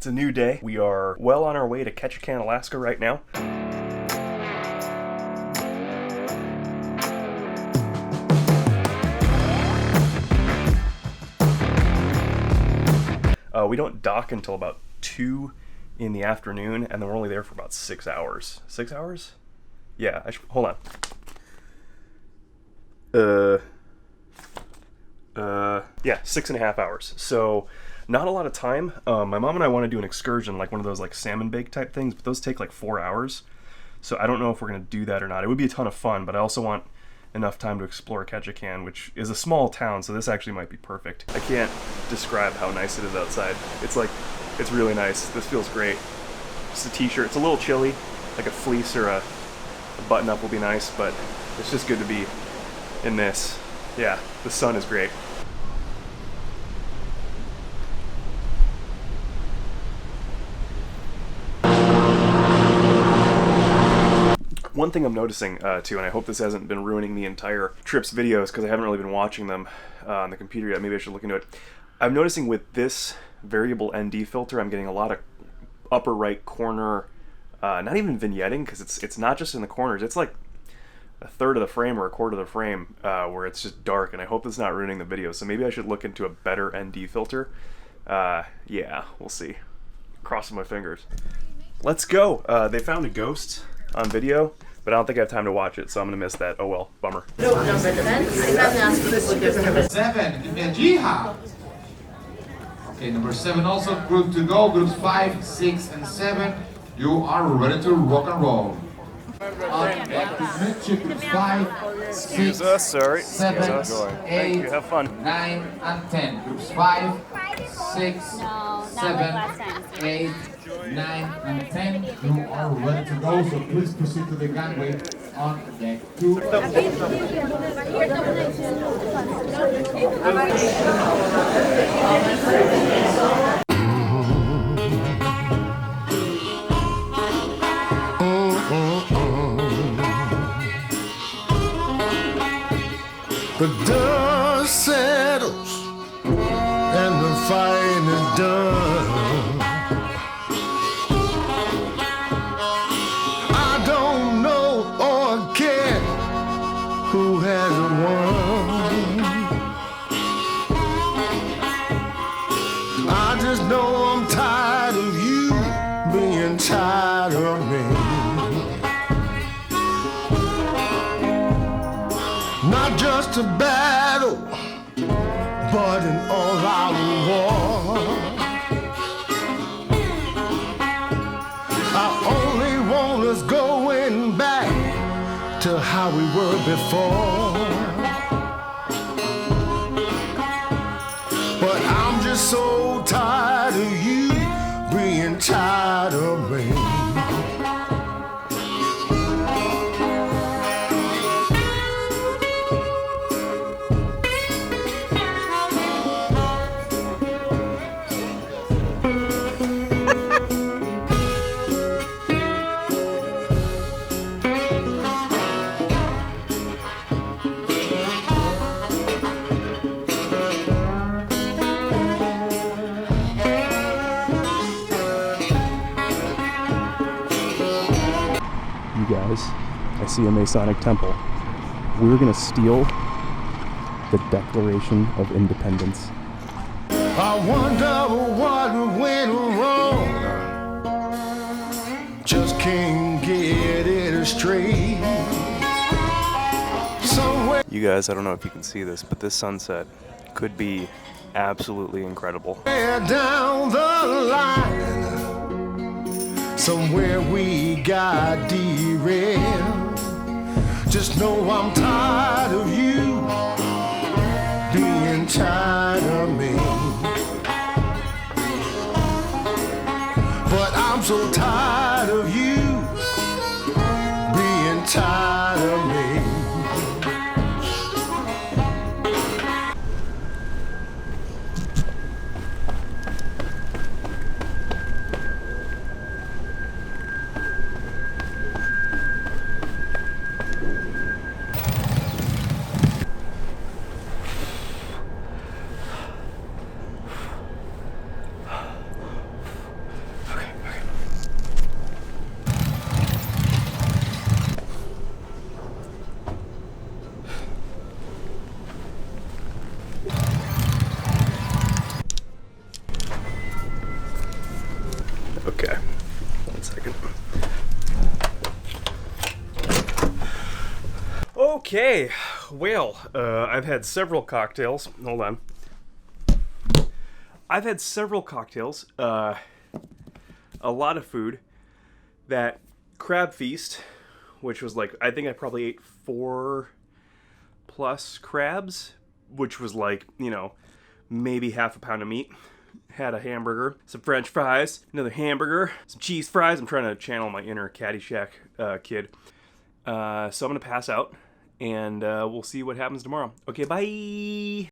It's a new day. We are well on our way to Ketchikan, Alaska right now. We don't dock until about 2 in the afternoon, and then we're only there for about 6 hours. 6 hours? Yeah, hold on. Yeah, 6.5 hours. So, not a lot of time. My mom and I want to do an excursion, like one of those like salmon bake type things, but those take like 4 hours. So I don't know if we're going to do that or not. It would be a ton of fun, but I also want enough time to explore Ketchikan, which is a small town, so this actually might be perfect. I can't describe how nice it is outside. It's really nice. This feels great. Just a t-shirt. It's a little chilly, like a fleece or a button-up will be nice, but it's just good to be in this. Yeah, the sun is great. One thing I'm noticing too, and I hope this hasn't been ruining the entire trip's videos because I haven't really been watching them on the computer yet. Maybe I should look into it. I'm noticing with this variable ND filter, I'm getting a lot of upper right corner, not even vignetting, because it's not just in the corners. It's like a third of the frame or a quarter of the frame where it's just dark, and I hope it's not ruining the video. So maybe I should look into a better ND filter. Yeah, we'll see. Crossing my fingers. Let's go. They found a ghost on video, but I don't think I have time to watch it, so I'm gonna miss that. Oh well, bummer. Number 10, 7, give me a Jiha. Okay, number 7 also, group to go, groups 5, 6, and 7. You are ready to rock and roll. On group 5, 6, sorry. 7, Thank 8, you. Have fun. 9, and 10. Groups 5, 6, 7, 8, 9, and 10. You are ready to go, so please proceed to the gangway on deck 2. The dust settles and the fighting is done. I don't know or care who has won. I just know I'm tired of you being tired of me. Not just a battle, but an all-out war. I only want us going back to how we were before. But I'm just so tired of you being tired of me. Guys, I see a Masonic temple. We're gonna steal the Declaration of Independence. I wonder what went wrong. Just can't get it straight. Somewhere. You guys, I don't know if you can see this, but this sunset could be absolutely incredible. Down the line, somewhere we got derailed. Just know I'm tired of you being tired of me. But I'm so tired of you being tired of me. Okay, 1 second. Okay, well, I've had several cocktails. Hold on. I've had several cocktails, a lot of food. That crab feast, which was like, I think I probably ate 4+ crabs, which was like, you know, maybe half a pound of meat. Had a hamburger, some french fries, another hamburger, some cheese fries. I'm trying to channel my inner Caddyshack kid. So I'm going to pass out, and we'll see what happens tomorrow. Okay, bye!